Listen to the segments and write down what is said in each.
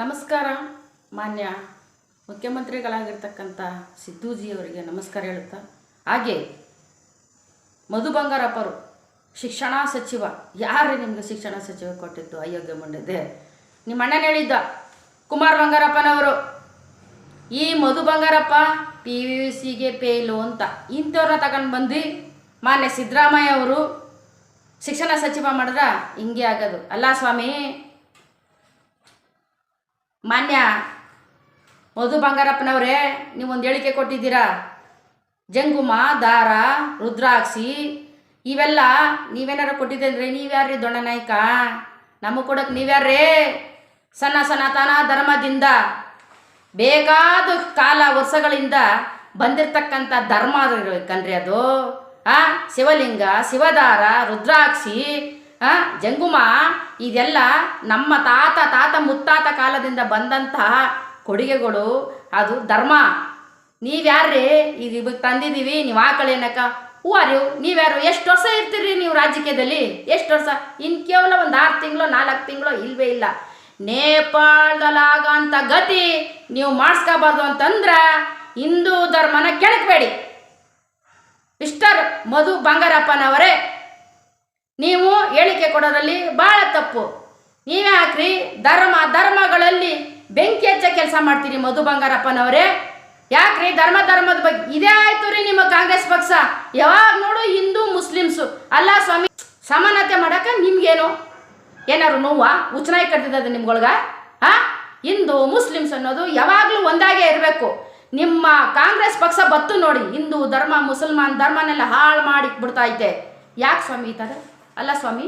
ನಮಸ್ಕಾರ. ಮಾನ್ಯ ಮುಖ್ಯಮಂತ್ರಿಗಳಾಗಿರ್ತಕ್ಕಂಥ ಸಿದ್ದೂಜಿಯವರಿಗೆ ನಮಸ್ಕಾರ ಹೇಳುತ್ತಾ, ಹಾಗೆ ಮಧು ಬಂಗಾರಪ್ಪರು ಶಿಕ್ಷಣ ಸಚಿವ, ಯಾರೇ ನಿಮಗೆ ಶಿಕ್ಷಣ ಸಚಿವ ಕೊಟ್ಟಿದ್ದು ಅಯೋಗ್ಯ ಮುಂಡಿದೆ? ನಿಮ್ಮ ಅಣ್ಣನ ಹೇಳಿದ್ದ ಕುಮಾರ್ ಬಂಗಾರಪ್ಪನವರು, ಈ ಮಧು ಬಂಗಾರಪ್ಪ PUCಗೆ ಫೇಲು ಅಂತ ಇಂಥವ್ರನ್ನ ತಗೊಂಡು ಬಂದು ಮಾನ್ಯ ಸಿದ್ದರಾಮಯ್ಯ ಅವರು ಶಿಕ್ಷಣ ಸಚಿವ ಮಾಡಿದ್ರೆ ಹಿಂಗೆ ಆಗೋದು ಅಲ್ಲ ಸ್ವಾಮಿ. ಮಾನ್ಯ ಮಧು ಬಂಗಾರಪ್ಪನವರೇ, ನೀವೊಂದು ಹೇಳಿಕೆ ಕೊಟ್ಟಿದ್ದೀರಾ, ಜಂಗುಮ, ದಾರ, ರುದ್ರಾಕ್ಷಿ ಇವೆಲ್ಲ ನೀವೇನಾರು ಕೊಟ್ಟಿದ್ದಂದ್ರೆ ನೀವ್ಯಾರ್ರಿ ದೊಡ್ಡ ನಾಯಕ? ನಮಗೆ ಕೊಡೋಕೆ ನೀವ್ಯಾರ್ರೇ? ಸನಾತನ ಧರ್ಮದಿಂದ ಬೇಕಾದ ಕಾಲ ವರ್ಷಗಳಿಂದ ಬಂದಿರತಕ್ಕಂಥ ಧರ್ಮ ಕಣ್ರಿ ಅದು. ಶಿವಲಿಂಗ, ಶಿವದಾರ, ರುದ್ರಾಕ್ಷಿ, ಜಂಗುಮ ಇದೆಲ್ಲ ನಮ್ಮ ತಾತ ಮುತ್ತಾತ ಕಾಲದಿಂದ ಬಂದಂತಹ ಕೊಡುಗೆಗಳು. ಅದು ಧರ್ಮ. ನೀವ್ಯಾರ್ರಿ ಇದು ಇವಾಗ ತಂದಿದ್ದೀವಿ, ನೀವು ಆಕಳೇನಕ್ಕ ಹೂವಾರು? ನೀವ್ಯಾರು? ಎಷ್ಟು ವರ್ಷ ಇರ್ತೀರಿ ನೀವು ರಾಜಕೀಯದಲ್ಲಿ? ಎಷ್ಟು ವರ್ಷ? ಇನ್ನು ಕೇವಲ ಒಂದು 6 ತಿಂಗಳು 4 ತಿಂಗಳು ಇಲ್ವೇ ಇಲ್ಲ. ನೇಪಾಳದಲ್ಲಾಗಂಥ ಗತಿ ನೀವು ಮಾಡಿಸ್ಕೋಬಾರ್ದು ಅಂತಂದ್ರೆ ಹಿಂದೂ ಧರ್ಮನ ಕೆಳಕಬೇಡಿ. ಮಿಸ್ಟರ್ ಮಧು ಬಂಗಾರಪ್ಪನವರೇ, ನೀವು ಹೇಳಿಕೆ ಕೊಡೋದ್ರಲ್ಲಿ ಭಾಳ ತಪ್ಪು. ನೀವೇ ಹಾಕ್ರಿ ಧರ್ಮಗಳಲ್ಲಿ ಬೆಂಕಿ ಹಚ್ಚ ಕೆಲಸ ಮಾಡ್ತೀರಿ ಮಧು ಬಂಗಾರಪ್ಪನವರೇ. ಯಾಕ್ರಿ ಧರ್ಮದ ಬಗ್ಗೆ ಇದೇ ಆಯ್ತು ರೀ ನಿಮ್ಮ ಕಾಂಗ್ರೆಸ್ ಪಕ್ಷ. ಯಾವಾಗ ನೋಡು ಹಿಂದೂ ಮುಸ್ಲಿಮ್ಸು. ಅಲ್ಲ ಸ್ವಾಮಿ, ಸಮಾನತೆ ಮಾಡೋಕೆ ನಿಮ್ಗೇನು ಏನಾರು ನೋವಾ? ಉಚ್ಚನಾಯಿ ಕಟ್ಟಿದ್ದದು ನಿಮ್ಗೊಳಗ? ಹಿಂದೂ ಮುಸ್ಲಿಮ್ಸ್ ಅನ್ನೋದು ಯಾವಾಗಲೂ ಒಂದಾಗೇ ಇರಬೇಕು. ನಿಮ್ಮ ಕಾಂಗ್ರೆಸ್ ಪಕ್ಷ ಬತ್ತು ನೋಡಿ, ಹಿಂದೂ ಧರ್ಮ ಮುಸಲ್ಮಾನ್ ಧರ್ಮನೆಲ್ಲ ಹಾಳು ಮಾಡಿ ಬಿಡ್ತಾ ಐತೆ. ಯಾಕೆ ಸ್ವಾಮಿ ಈ ಥರ? ಅಲ್ಲ ಸ್ವಾಮಿ,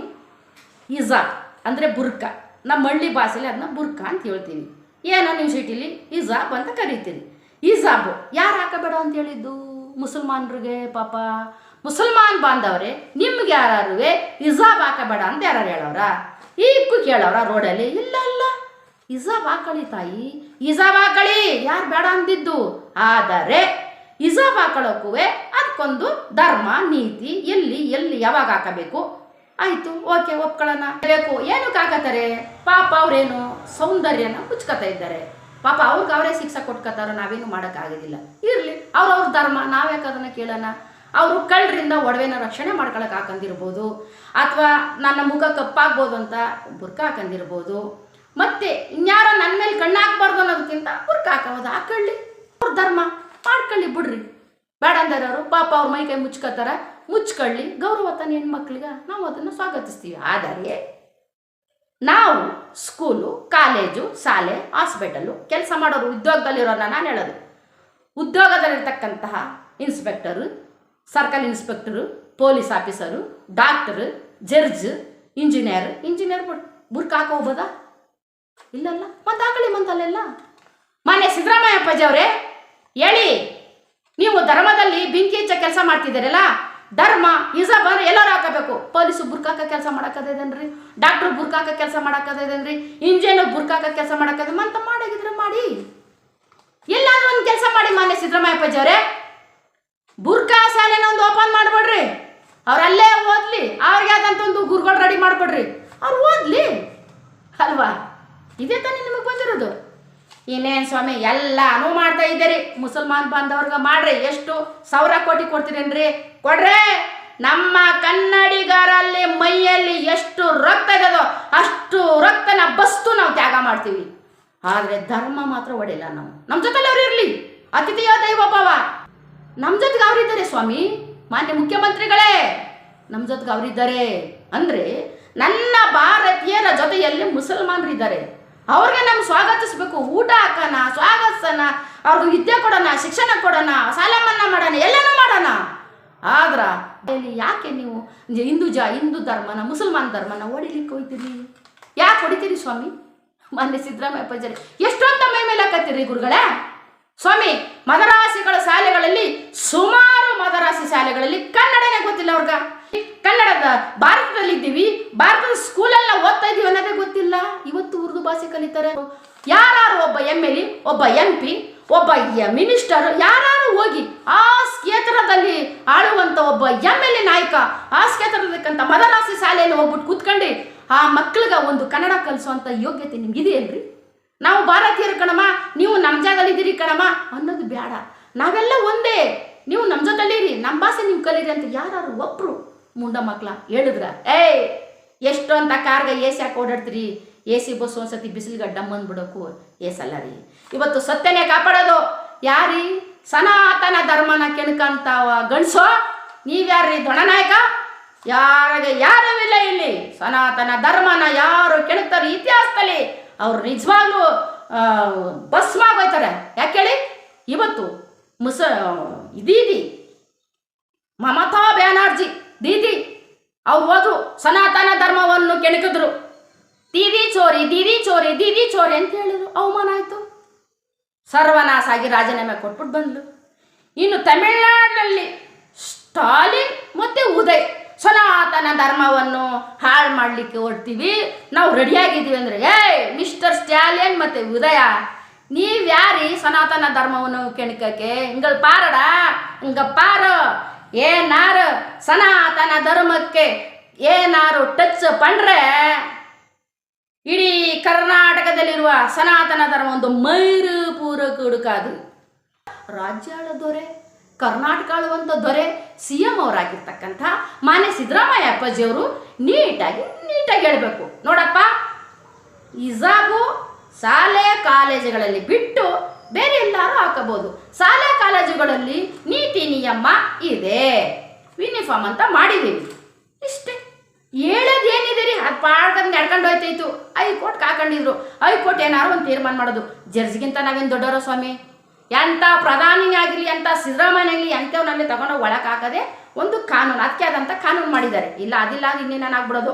ಹಿಜಾಬ್ ಅಂದರೆ ಬುರ್ಕ, ನಮ್ಮ ಹಳ್ಳಿ ಭಾಷೆಯಲ್ಲಿ ಅದನ್ನ ಬುರ್ಕ ಅಂತ ಹೇಳ್ತೀವಿ. ಏನೋ ನೀವು ಸಿಟಿಲಿ ಹಿಜಾಬ್ ಅಂತ ಕರಿತೀರಿ. ಹಿಜಾಬು ಯಾರು ಹಾಕಬೇಡ ಅಂತ ಹೇಳಿದ್ದು? ಮುಸಲ್ಮಾನ್ರಿಗೆ. ಪಾಪ ಮುಸಲ್ಮಾನ್ ಬಾಂಧವ್ರೆ, ನಿಮ್ಗೆ ಯಾರು ಹಿಜಾಬ್ ಹಾಕಬೇಡ ಅಂತ ಯಾರು ಹೇಳವ್ರ? ಈಗೂ ಕೇಳವ್ರ ರೋಡಲ್ಲಿ? ಇಲ್ಲ ಹಿಜಾಬ್ ಹಾಕಳಿ ತಾಯಿ, ಹಿಜಾಬ್ ಹಾಕಳಿ, ಯಾರು ಬೇಡ ಅಂದಿದ್ದು. ಆದರೆ ಹಿಜಾಬ್ ಹಾಕೊಳ್ಳೋಕ್ಕೂ ಅದಕ್ಕೊಂದು ಧರ್ಮ ನೀತಿ, ಎಲ್ಲಿ ಯಾವಾಗ ಹಾಕಬೇಕು, ಆಯಿತು ಓಕೆ ಒಪ್ಕೊಳ್ಳೋಣ ಬೇಕು. ಏನಕ್ಕೆ ಹಾಕತ್ತಾರೆ? ಪಾಪ ಅವ್ರೇನು ಸೌಂದರ್ಯನ ಮುಚ್ಕೋತಾ ಇದ್ದಾರೆ. ಪಾಪ ಅವ್ರಿಗೆ ಅವರೇ ಶಿಕ್ಷೆ ಕೊಟ್ಕೋತಾರೋ, ನಾವೇನು ಮಾಡೋಕ್ಕಾಗೋದಿಲ್ಲ. ಇರಲಿ, ಅವ್ರವ್ರ ಧರ್ಮ, ನಾವ್ಯಾಕೆ ಅದನ್ನು ಕೇಳೋಣ? ಅವರು ಕಳ್ಳರಿಂದ ಒಡವೆನ ರಕ್ಷಣೆ ಮಾಡ್ಕೊಳಕ್ಕೆ ಹಾಕೊಂಡಿರ್ಬೋದು, ಅಥವಾ ನನ್ನ ಮುಖ ಕಪ್ಪಾಗ್ಬೋದು ಅಂತ ಬುರ್ಕ ಹಾಕೊಂಡಿರ್ಬೋದು. ಮತ್ತೆ ಇನ್ಯಾರೋ ನನ್ನ ಮೇಲೆ ಕಣ್ಣು ಹಾಕ್ಬಾರ್ದು ಅನ್ನೋದಕ್ಕಿಂತ ಬುರ್ಕ ಹಾಕೋದು, ಹಾಕೊಳ್ಳಿ, ಅವ್ರ ಧರ್ಮ ಮಾಡ್ಕೊಳ್ಳಿ, ಬಿಡ್ರಿ. ಬೇಡ ಅಂದವರು ಪಾಪ ಅವ್ರ ಮೈ ಕೈ ಮುಚ್ಕೊಳ್ಳಿ. ಗೌರವ ತಾನೆ ಹೆಣ್ಮಕ್ಳಿಗೆ, ನಾವು ಅದನ್ನು ಸ್ವಾಗತಿಸ್ತೀವಿ. ಆದರೆ ನಾವು ಸ್ಕೂಲು, ಕಾಲೇಜು, ಶಾಲೆ, ಹಾಸ್ಪಿಟಲು ಕೆಲಸ ಮಾಡೋರು, ಉದ್ಯೋಗದಲ್ಲಿರೋರನ್ನ ನಾನು ಹೇಳೋದು, ಉದ್ಯೋಗದಲ್ಲಿರ್ತಕ್ಕಂತಹ inspector, circle inspector, police officer, doctor, judge, engineer ಬುರ್ಕ ಹಾಕೋ ಹೋಗ್ಬೋದಾ? ಇಲ್ಲಲ್ಲ, ಮತ್ತೆ ಹಾಕೊಳ್ಳಿ ಮಂತಲ್ಲೆಲ್ಲ. ಮಾನ್ಯ ಸಿದ್ದರಾಮಯ್ಯ ಅಪ್ಪಾಜಿ ಅವರೇ ಹೇಳಿ, ನೀವು ಧರ್ಮದಲ್ಲಿ ಬೆಂಕಿ ಹಚ್ಚ ಕೆಲಸ ಮಾಡ್ತಿದ್ದೀರಲ್ಲ, ಧರ್ಮ ಹಿಜಾಬ್ ಅಂದ್ರೆ ಎಲ್ಲರೂ ಹಾಕಬೇಕು. ಪೊಲೀಸು ಬುರ್ಕಾಕ ಕೆಲಸ ಮಾಡಕ್ಕದೇನ್ರಿ? ಡಾಕ್ಟ್ರು ಬುರ್ಕಾಕ ಕೆಲಸ ಮಾಡಕ್ಕದೇನ್ರಿ? ಇಂಜಿನಿಯರ್ ಬುರ್ಕಾಕ ಕೆಲಸ ಮಾಡಕ್ಕದ ಅಂತ ಮಾಡಾಗಿದ್ರೆ ಮಾಡಿ, ಎಲ್ಲಾದ್ರೂ ಒಂದು ಕೆಲಸ ಮಾಡಿ. ಮಾನ್ಯ ಸಿದ್ದರಾಮಯ್ಯ ಅಪ್ಪಾಜಿ ಅವರೇ, ಬುರ್ಕಾ ಶಾಲೆನ ಒಂದು ಓಪನ್ ಮಾಡ್ಬೇಡ್ರಿ. ಅವ್ರಲ್ಲೇ ಓದ್ಲಿ, ಅವ್ರಿಗೆ ಆದಂತ ಒಂದು ಗುರುಗಳು ರೆಡಿ ಮಾಡ್ಬೇಡ್ರಿ, ಅವ್ರು ಓದ್ಲಿ ಅಲ್ವಾ? ಇದೇ ತಾನೇ ನಿಮಗೆ ಬಂದಿರೋದು. ಇನ್ನೇನು ಸ್ವಾಮಿ, ಎಲ್ಲಾನು ಮಾಡ್ತಾ ಇದ್ದೀರಿ. ಮುಸಲ್ಮಾನ್ ಬಾಂಧವ್ರಿಗೆ ಮಾಡ್ರಿ, ಎಷ್ಟು 1000 ಕೋಟಿ ಕೊಡ್ತೀರೇನ್ರಿ? ಕೊಡ್ರೆ. ನಮ್ಮ ಕನ್ನಡಿಗರಲ್ಲಿ ಮೈಯಲ್ಲಿ ಎಷ್ಟು ರಕ್ತ ಇದೆಯೋ ಅಷ್ಟು ರಕ್ತನ ಬಸ್ತು ನಾವು ತ್ಯಾಗ ಮಾಡ್ತೀವಿ. ಆದರೆ ಧರ್ಮ ಮಾತ್ರ ಹೊಡೆಯಲ್ಲ ನಾವು. ನಮ್ಮ ಜೊತೆಲಿ ಅವ್ರು ಇರಲಿ, ಅತಿಥಿಯ ದೈವ ಭಾವ. ನಮ್ಮ ಜೊತೆಗೆ ಅವರಿದ್ದಾರೆ ಸ್ವಾಮಿ. ಮಾನ್ಯ ಮುಖ್ಯಮಂತ್ರಿಗಳೇ, ನಮ್ಮ ಜೊತೆಗೆ ಅವರಿದ್ದಾರೆ ಅಂದರೆ ನನ್ನ ಭಾರತೀಯರ ಜೊತೆಯಲ್ಲಿ ಮುಸಲ್ಮಾನರಿದ್ದಾರೆ. ಅವ್ರಿಗೆ ನಾವು ಸ್ವಾಗತಿಸ್ಬೇಕು, ಊಟ ಹಾಕೋಣ, ಸ್ವಾಗತಿಸೋಣ, ಅವ್ರಿಗೆ ವಿದ್ಯೆ ಕೊಡೋಣ, ಶಿಕ್ಷಣ ಕೊಡೋಣ, ಸಾಲ ಮನ್ನಾ ಮಾಡೋಣ, ಎಲ್ಲನೂ ಮಾಡೋಣ. ಆದ್ರೆ ಯಾಕೆ ನೀವು ಹಿಂದೂ ಧರ್ಮನ, ಮುಸಲ್ಮಾನ್ ಧರ್ಮನ ಹೊಡಿಲಿಕ್ಕೆ ಹೋಗ್ತೀರಿ? ಯಾಕೆ ಹೊಡಿತೀರಿ ಸ್ವಾಮಿ? ಮಾನ್ಯ ಸಿದ್ದರಾಮಯ್ಯ ಅಪ್ಪಾಜಿ ಎಷ್ಟೊಂತ ಮೈ ಮೇಲೆ ಹಾಕತ್ತೀರಿ ಗುರುಗಳೇ? ಸ್ವಾಮಿ, ಮದರಾಸಿಗಳ ಶಾಲೆಗಳಲ್ಲಿ, ಸುಮಾರು ಮದರಾಸಿ ಶಾಲೆಗಳಲ್ಲಿ ಕನ್ನಡನೇ ಗೊತ್ತಿಲ್ಲ ಅವ್ರಿಗೆ. ಕನ್ನಡದ ಭಾರತದಲ್ಲಿದ್ದೀವಿ, ಭಾರತದ ಸ್ಕೂಲೆಲ್ಲ ಓದ್ತಾ ಇದೀವಿ ಅನ್ನೋದೇ ಗೊತ್ತಿಲ್ಲ. ಇವತ್ತು ಉರ್ದು ಭಾಷೆ ಕಲಿತಾರೆ. ಯಾರು ಒಬ್ಬ MLA, ಒಬ್ಬ MP, ಒಬ್ಬ ಮಿನಿಸ್ಟರ್ ಯಾರು ಹೋಗಿ ಆ ಕ್ಷೇತ್ರದಲ್ಲಿ ಆಳುವಂಥ ಒಬ್ಬ MLA ನಾಯಕ ಆ ಕ್ಷೇತ್ರದಕ್ಕಂಥ ಮದರಾಸಿ ಶಾಲೆಯಲ್ಲಿ ಹೋಗ್ಬಿಟ್ಟು ಕೂತ್ಕೊಂಡು ಆ ಮಕ್ಕಳಿಗೆ ಒಂದು ಕನ್ನಡ ಕಲಿಸುವಂಥ ಯೋಗ್ಯತೆ ನಿಮ್ಗೆ ಇದೆಯಲ್ರಿ? ನಾವು ಭಾರತೀಯರು ಕಣಮ್ಮ, ನೀವು ನಮ್ಮ ಜಾಗದಲ್ಲಿದ್ದೀರಿ ಕಣಮ್ಮ ಅನ್ನೋದು ಬೇಡ. ನಾವೆಲ್ಲ ಒಂದೇ, ನೀವು ನಮ್ಮ ಜೊತೆಲಿರಿ, ನಮ್ಮ ಭಾಷೆ ನೀವು ಕಲೀರಿ ಅಂತ ಯಾರು ಒಬ್ಬರು ಮುಂಡ ಮಕ್ಳ ಹೇಳಿದ್ರ? ಎಷ್ಟು ಅಂತ ಕಾರ್ಗೆ AC ಹಾಕಿ ಓಡಾಡ್ತೀರಿ? AC ಬಸ್ಸು ಒಂದ್ಸತಿ ಬಿಸಿಲಿಗೆ ಡಮ್ ಅಂದ್ಬಿಡೋಕು ಏಸಲ್ಲ ರೀ. ಇವತ್ತು ಸತ್ಯನೇ ಕಾಪಾಡೋದು ಯಾರೀ? ಸನಾತನ ಧರ್ಮನ ಕೆಣ್ಕಂತಾವ ಗಂಡಸೋ ನೀವ್ಯಾರ್ರೀ? ದೊಣನಾಯಕ ಯಾರೂ ಇಲ್ಲ ಇಲ್ಲಿ. ಸನಾತನ ಧರ್ಮನ ಯಾರು ಕೆಣಕ್ತಾರೆ ಇತಿಹಾಸದಲ್ಲಿ ಅವ್ರು ನಿಜವಾಗ್ಲೂ ಭಸ್ಮಾಗೋಯ್ತಾರೆ. ಯಾಕೆ ಹೇಳಿ? ಇವತ್ತು ದೀದಿ ಮಮತಾ ಬ್ಯಾನರ್ಜಿ ದೀದಿ ಅವ್ರು ಹೋದ್ರು ಸನಾತನ ಧರ್ಮವನ್ನು ಕೆಣಕಿದ್ರು. ದೀದಿ ಚೋರಿ ದೀದಿ ಚೋರಿ ದೀದಿ ಚೋರಿ ಅಂತ ಹೇಳಿದ್ರು. ಅವಮಾನ ಆಯಿತು, ಸರ್ವನಾಶ ಆಗಿ ರಾಜೀನಾಮೆ ಕೊಟ್ಬಿಟ್ಟು ಬಂದ್ಲು. ಇನ್ನು ತಮಿಳುನಾಡಿನಲ್ಲಿ ಸ್ಟಾಲಿನ್ ಮತ್ತು ಉದಯ್ ಸನಾತನ ಧರ್ಮವನ್ನು ಹಾಳು ಮಾಡಲಿಕ್ಕೆ ಹೊಡ್ತೀವಿ, ನಾವು ರೆಡಿಯಾಗಿದ್ದೀವಿ ಅಂದರೆ, ಮಿಸ್ಟರ್ ಸ್ಟಾಲಿನ್ ಮತ್ತು ಉದಯ ನೀವ್ಯಾರಿ ಸನಾತನ ಧರ್ಮವನ್ನು ಕೆಣಕಕ್ಕೆ? ಹಿಂಗಳು ಪಾರಡಾ, ಹಿಂಗ ಪಾರು. ಏನಾರು ಸನಾತನ ಧರ್ಮಕ್ಕೆ ಏನಾರು ಟಚ್ ಪಂಡ್ರೆ ಇಡೀ ಕರ್ನಾಟಕದಲ್ಲಿರುವ ಸನಾತನ ಧರ್ಮ ಒಂದು ಮೈರು ಪೂರಕ ಹುಡುಕಾದು. ರಾಜ್ಯ ಆಳೋ ದೊರೆ, ಕರ್ನಾಟಕ ಆಳುವಂಥ ದೊರೆ CM ಅವರಾಗಿರ್ತಕ್ಕಂಥ ಮಾನ್ಯ ಸಿದ್ದರಾಮಯ್ಯ ಅಪ್ಪಾಜಿಯವರು ನೀಟಾಗಿ ಹೇಳಬೇಕು, ನೋಡಪ್ಪ ಹಿಜಾಬು ಶಾಲೆ ಕಾಲೇಜುಗಳಲ್ಲಿ ಬಿಟ್ಟು ಬೇರೆ ಎಲ್ಲರೂ ಹಾಕಬಹುದು. ಶಾಲೆ ಕಾಲೇಜುಗಳಲ್ಲಿ ನೀತಿ ನಿಯಮ ಇದೆ, ಯೂನಿಫಾರ್ಮ್ ಅಂತ ಮಾಡಿದ್ದೀವಿ, ಇಷ್ಟೇ. ಹೇಳೋದೇನಿದೆ ರೀ? ಅದು ಪಾಡ್ಕೊಂಡು ನಡ್ಕೊಂಡು ಹೋಯ್ತಾಯಿತ್ತು. ಹೈಕೋರ್ಟ್ಗೆ ಹಾಕೊಂಡಿದ್ರು. ಹೈಕೋರ್ಟ್ ಏನಾರು ಒಂದು ತೀರ್ಮಾನ ಮಾಡೋದು. ಜಡ್ಜ್ಗಿಂತ ನಾವೇನು ದೊಡ್ಡವರೋ ಸ್ವಾಮಿ? ಎಂಥ ಪ್ರಧಾನಿನೇ ಆಗಲಿ, ಎಂಥ ಸಿದ್ದರಾಮಯ್ಯ ಆಗಲಿ, ಎಂಥವ್ನಲ್ಲಿ ತಗೊಂಡು ಒಳಗೆ ಹಾಕೋದೆ ಒಂದು ಕಾನೂನು, ಅದಕ್ಕೆ ಆದಂಥ ಕಾನೂನು ಮಾಡಿದ್ದಾರೆ. ಇಲ್ಲ ಅದಿಲ್ಲ ಇನ್ನೇನು ಆಗ್ಬಿಡೋದು.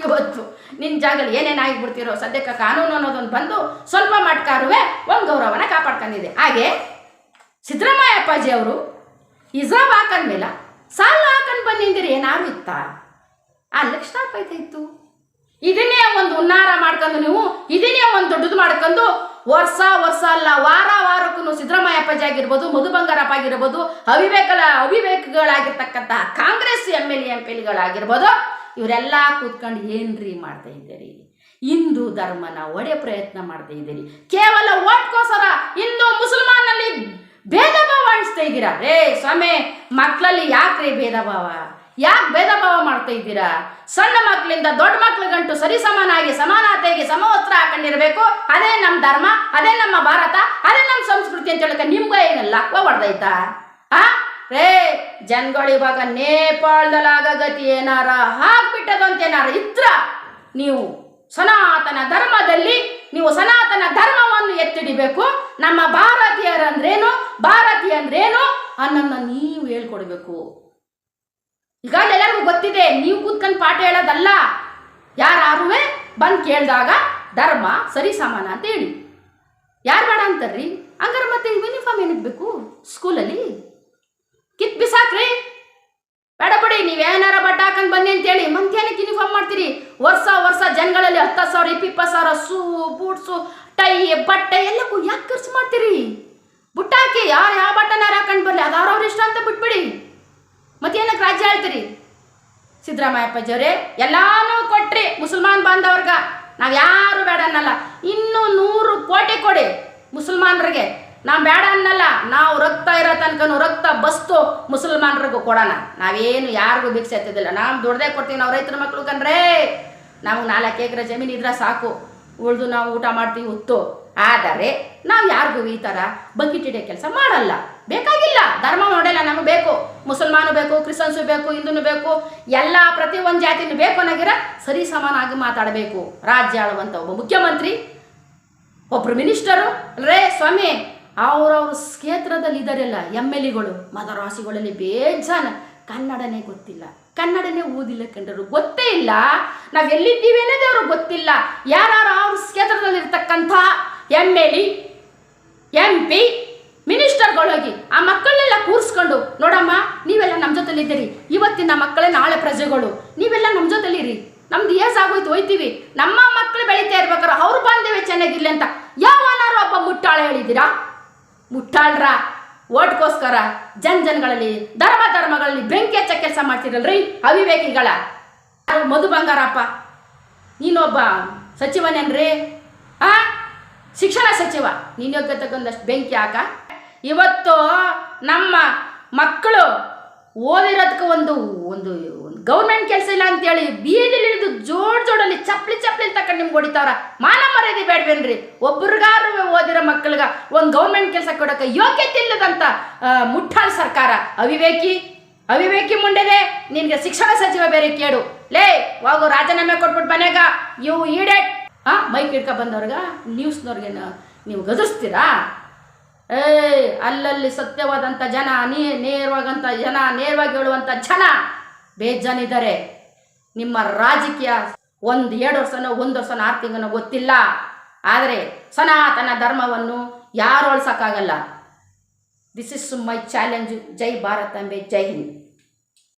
ಇವತ್ತು ನಿನ್ನ ಜಾಗದಲ್ಲಿ ಏನೇನು ಆಗಿಬಿಡ್ತಿರೋ, ಸದ್ಯಕ್ಕೆ ಕಾನೂನು ಅನ್ನೋದೊಂದು ಬಂದು ಸ್ವಲ್ಪ ಮಟ್ಕಾರುವೆ ಒಂದು ಗೌರವನ ಕಾಪಾಡ್ಕೊಂಡಿದೆ. ಹಾಗೆ ಸಿದ್ದರಾಮಯ್ಯ ಅಪ್ಪಾಜಿ ಅವರು ಹಿಜಾಬ್ ಹಾಕೊಂಡ್ಮೇಲೆ ಸಾಲ ಹಾಕೊಂಡು ಬಂದಿದ್ದೀರಿ, ಏನಾರು ಇತ್ತಾ? ಅಲ್ಲಿಗೆ ಸ್ಟಾಪ್ ಆಯ್ತಾಯಿತ್ತು. ಇದನ್ನೇ ಒಂದು ಉನ್ನಾರ ಮಾಡ್ಕೊಂಡು ನೀವು ಇದನ್ನೇ ಒಂದು ದೊಡ್ಡದು ಮಾಡ್ಕೊಂಡು ವರ್ಷ ಅಲ್ಲ ವಾರಕ್ಕೂ ಸಿದ್ದರಾಮಯ್ಯ ಅಪ್ಪಾಜಿ ಆಗಿರ್ಬೋದು, ಮಧು ಬಂಗಾರಪ್ಪ ಆಗಿರ್ಬೋದು, ಅವಿವೇಕಗಳಾಗಿರ್ತಕ್ಕಂತಹ ಕಾಂಗ್ರೆಸ್ MLA-MPಗಳಾಗಿರ್ಬೋದು, ಇವರೆಲ್ಲ ಕೂತ್ಕೊಂಡು ಏನ್ರಿ ಮಾಡ್ತಾ ಇದ್ದೀರಿ? ಹಿಂದೂ ಧರ್ಮನ ಒಡೆ ಪ್ರಯತ್ನ ಮಾಡ್ತಾ ಇದ್ದೀರಿ. ಕೇವಲ ಓಟ್ಗೋಸ್ಕರ ಹಿಂದೂ ಮುಸಲ್ಮಾನಲ್ಲಿ ಭೇದ ಭಾವ ಅನಿಸ್ತಾ ಇದ್ದೀರಾ? ಸ್ವಾಮಿ, ಮಕ್ಕಳಲ್ಲಿ ಯಾಕ್ರಿ ಭೇದ ಭಾವ? ಯಾಕೆ ಭೇದ ಭಾವ ಮಾಡ್ತಾ ಇದ್ದೀರಾ? ಸಣ್ಣ ಮಕ್ಕಳಿಂದ ದೊಡ್ಡ ಮಕ್ಕಳಿಗಂಟು ಸರಿಸಮಾನಾಗಿ ಸಮಾನತೆಗೆ ಸಮವಸ್ತ್ರ ಹಾಕೊಂಡಿರ್ಬೇಕು. ಅದೇ ನಮ್ಮ ಧರ್ಮ, ಅದೇ ನಮ್ಮ ಭಾರತ, ಅದೇ ನಮ್ಮ ಸಂಸ್ಕೃತಿ ಅಂತ ಹೇಳಕ್ಕೆ ನಿಮ್ಗೆ ಏನಲ್ಲ ಹೊಡೆದೈತಾ? ಜನಗಳು ಇವಾಗ ನೇಪಾಳದಲ್ಲಾಗ ಗತಿ ಏನಾರ ಹಾಕ್ಬಿಟ್ಟದಂತ ಏನಾರ ಇದ್ರ ನೀವು ಸನಾತನ ಧರ್ಮದಲ್ಲಿ ನೀವು ಸನಾತನ ಧರ್ಮವನ್ನು ಎತ್ತಿಡಿಬೇಕು. ನಮ್ಮ ಭಾರತೀಯರಂದ್ರೇನು ಅನ್ನೋದನ್ನ ನೀವು ಹೇಳ್ಕೊಡ್ಬೇಕು. ಈಗ ಎಲ್ಲರಿಗೂ ಗೊತ್ತಿದೆ, ನೀವು ಕೂತ್ಕೊಂಡು ಪಾಠ ಹೇಳೋದಲ್ಲ. ಯಾರುವೆ ಬಂದು ಕೇಳಿದಾಗ ಧರ್ಮ ಸರಿ ಸಮಾನ ಅಂತ ಹೇಳಿ. ಯಾರು ಬೇಡ ಅಂತಾರ್ರಿ? ಹಂಗಾರೆ ಮತ್ತೆ ಯೂನಿಫಾರ್ಮ್ ಏನಕ್ಕೆ ಬೇಕು ಸ್ಕೂಲಲ್ಲಿ? ಕಿತ್ ಬಿಸಾಕ್ರಿ, ಬೇಡ ಬಿಡಿ. ನೀವೇನಾರ ಬಟ್ಟೆ ಹಾಕೊಂಡು ಬನ್ನಿ ಅಂತೇಳಿ ಮಂತ್ಯಾನಕ್ಕೆ ಯೂನಿಫಾರ್ಮ್ ಮಾಡ್ತೀರಿ. ವರ್ಷ ಜನಗಳಲ್ಲಿ 10,000 20,000 ಶೂ ಬೂಟ್ಸು ಟೈ ಬಟ್ಟೆ ಎಲ್ಲಕ್ಕೂ ಯಾಕೆ ಖರ್ಚು ಮಾಡ್ತೀರಿ? ಬುಟ್ಟಾಕಿ ಯಾರು ಯಾವ ಬಟ್ಟೆನಾರು ಹಾಕೊಂಡು ಬರಲಿ, ಅದು ಅವ್ರವ್ರ ಇಷ್ಟ ಅಂತ ಬಿಟ್ಬಿಡಿ. ಮತ್ತೇನಕ್ಕೆ ರಾಜ್ಯ ಹೇಳ್ತೀರಿ? ಸಿದ್ದರಾಮಯ್ಯ ಅಪ್ಪಾಜಿಯವರೇ ಎಲ್ಲಾನು ಕೊಟ್ರಿ ಮುಸಲ್ಮಾನ್ ಬಾಂಧವ್ರಿಗೆ, ನಾವು ಯಾರು ಬೇಡ ಅನ್ನಲ್ಲ. ಇನ್ನೂ 100 ಕೋಟಿ ಕೊಡಿ ಮುಸಲ್ಮಾನರಿಗೆ, ನಾವು ಬೇಡ ಅನ್ನಲ್ಲ. ನಾವು ರಕ್ತ ಇರೋ ತನಕ ರಕ್ತ ಬಸ್ತು ಮುಸಲ್ಮಾನರಿಗೂ ಕೊಡೋಣ. ನಾವೇನು ಯಾರಿಗೂ ಭಿಕ್ಷೆ ಎತ್ತಿದ್ದಿಲ್ಲ. ನಾವು ದುಡ್ದೇ ಕೊಡ್ತೀವಿ. ನಾವು ರೈತರ ಮಕ್ಕಳು ಕಣ್ರೇ, ನಾವು 4 ಎಕರೆ ಜಮೀನು ಇದ್ರೆ ಸಾಕು, ಉಳಿದು ನಾವು ಊಟ ಮಾಡ್ತೀವಿ ಹೊತ್ತು. ಆದರೆ ನಾವು ಯಾರಿಗೂ ಈ ಥರ ಬಕೆಟ್ ಹಿಡಿಯೋ ಕೆಲಸ ಮಾಡಲ್ಲ, ಬೇಕಾಗಿಲ್ಲ. ಧರ್ಮ ಮಾಡೆಲ್ಲ ನಮಗೆ ಬೇಕು. ಮುಸಲ್ಮಾನು ಬೇಕು, ಕ್ರಿಶ್ಚಿಯನ್ಸು ಬೇಕು, ಹಿಂದೂನು ಬೇಕು, ಎಲ್ಲ ಪ್ರತಿಯೊಂದು ಜಾತಿನೂ ಬೇಕು ಅನ್ನೋಗಿರ ಸರಿ ಸಮಾನಾಗಿ ಮಾತಾಡಬೇಕು. ರಾಜ್ಯ ಆಳುವಂಥ ಒಬ್ಬ ಮುಖ್ಯಮಂತ್ರಿ, ಒಬ್ಬರು ಮಿನಿಸ್ಟರು ಸ್ವಾಮಿ, ಅವ್ರವ್ರ ಕ್ಷೇತ್ರದಲ್ಲಿ ಇದ್ದಾರೆಲ್ಲ MLA-ಗಳು ಮದರಾಸಿಗಳಲ್ಲಿ ಬೇಜಾನ ಕನ್ನಡನೇ ಗೊತ್ತಿಲ್ಲ, ಕನ್ನಡನೇ ಓದಿಲ್ಲ ಕಂಡರು, ಗೊತ್ತೇ ಇಲ್ಲ. ನಾವು ಎಲ್ಲಿದ್ದೀವಿ ಅನ್ನೋದೇ ಅವ್ರಿಗೆ ಗೊತ್ತಿಲ್ಲ. ಯಾರು ಅವ್ರ ಕ್ಷೇತ್ರದಲ್ಲಿರ್ತಕ್ಕಂಥ MLA MP ಮಿನಿಸ್ಟರ್ಗಳೋಗಿ ಆ ಮಕ್ಕಳನ್ನೆಲ್ಲ ಕೂರಿಸ್ಕೊಂಡು, ನೋಡಮ್ಮ ನೀವೆಲ್ಲ ನಮ್ಮ ಜೊತೆಲಿದ್ದೀರಿ, ಇವತ್ತಿನ ಮಕ್ಕಳೇ ನಾಳೆ ಪ್ರಜೆಗಳು, ನೀವೆಲ್ಲ ನಮ್ಮ ಜೊತೆಲಿರಿ, ನಮ್ದು ಏಸ್ ಆಗೋಯ್ತು ಹೋಯ್ತೀವಿ, ನಮ್ಮ ಮಕ್ಕಳು ಬೆಳೀತಾ ಇರ್ಬೇಕಾದ್ರೆ ಅವ್ರು ಬಾಂಧವ್ಯ ಚೆನ್ನಾಗಿರ್ಲಿ ಅಂತ ಯಾವನಾರು ಒಬ್ಬ ಮುಟ್ಟಾಳ ಹೇಳಿದ್ದೀರಾ? ಮುಟ್ಟಾಳ್ರ ಓಟ್ಗೋಸ್ಕರ ಜನಗಳಲ್ಲಿ ಧರ್ಮಗಳಲ್ಲಿ ಬೆಂಕಿ ಹಚ್ಚ ಕೆಲಸ ಮಾಡ್ತಿರಲ್ರಿ ಅವಿವೇಕಿಗಳ. ಮಧು ಬಂಗಾರಪ್ಪ ನೀನೊಬ್ಬ ಸಚಿವನೇನ್ರಿ? ಶಿಕ್ಷಣ ಸಚಿವ ನಿನ್ನ ಯೋಗ್ಯತೆಗೊಂದಷ್ಟು ಬೆಂಕಿ ಹಾಕ. ಇವತ್ತು ನಮ್ಮ ಮಕ್ಕಳು ಓದಿರೋದಕ್ಕೆ ಒಂದು ಒಂದು ಗೌರ್ಮೆಂಟ್ ಕೆಲಸ ಇಲ್ಲ ಅಂತೇಳಿ ಬೀದಿಲಿ ಹಿಡಿದು ಜೋಡಲ್ಲಿ ಚಪ್ಪಲಿ ತಕೊಂಡು ನಿಮ್ಗೆ ಹೊಡಿತಾವ್ರ. ಮಾನ ಮರ್ಯಾದೆ ಬೇಡವೇನ್ರಿ? ಒಬ್ರಿಗಾರು ಓದಿರೋ ಮಕ್ಕಳಿಗೆ ಒಂದು ಗೌರ್ಮೆಂಟ್ ಕೆಲಸ ಕೊಡೋಕೆ ಯೋಗ್ಯತೆ ಇಲ್ಲದಂಥ ಮುಟ್ಟಾಳ್ ಸರ್ಕಾರ. ಅವಿವೇಕಿ ಮುಂಡೆದೆ ನಿನಗೆ ಶಿಕ್ಷಣ ಸಚಿವ ಬೇರೆ ಕೇಳು. ಲೇ ಹೋಗು ರಾಜೀನಾಮೆ ಕೊಟ್ಬಿಟ್ಟು ಮನೆಗ ಇವು ಈಡೇಟ್ ಮೈಕ್ ಹಿಡ್ಕೊ ಬಂದವ್ರಿಗೆ ನ್ಯೂಸ್ನವ್ರಿಗೆ ನೀವು ಗದರಿಸ್ತೀರಾ? ಅಲ್ಲಲ್ಲಿ ಸತ್ಯವಾದಂಥ ಜನ, ನೇರವಾಗಿ ಹೇಳುವಂಥ ಜನ ಬೇಜಾನಿದ್ದಾರೆ. ನಿಮ್ಮ ರಾಜಕೀಯ 1-2 ವರ್ಷನೋ 1 ವರ್ಷನೋ 6 ತಿಂಗಳೋ ಗೊತ್ತಿಲ್ಲ, ಆದರೆ ಸನಾತನ ಧರ್ಮವನ್ನು ಯಾರು ಅಳಿಸೋಕ್ಕಾಗಲ್ಲ. This is my challenge. ಜೈ ಭಾರತಾಂಬೆ, ಜೈ ಹಿಂದ್.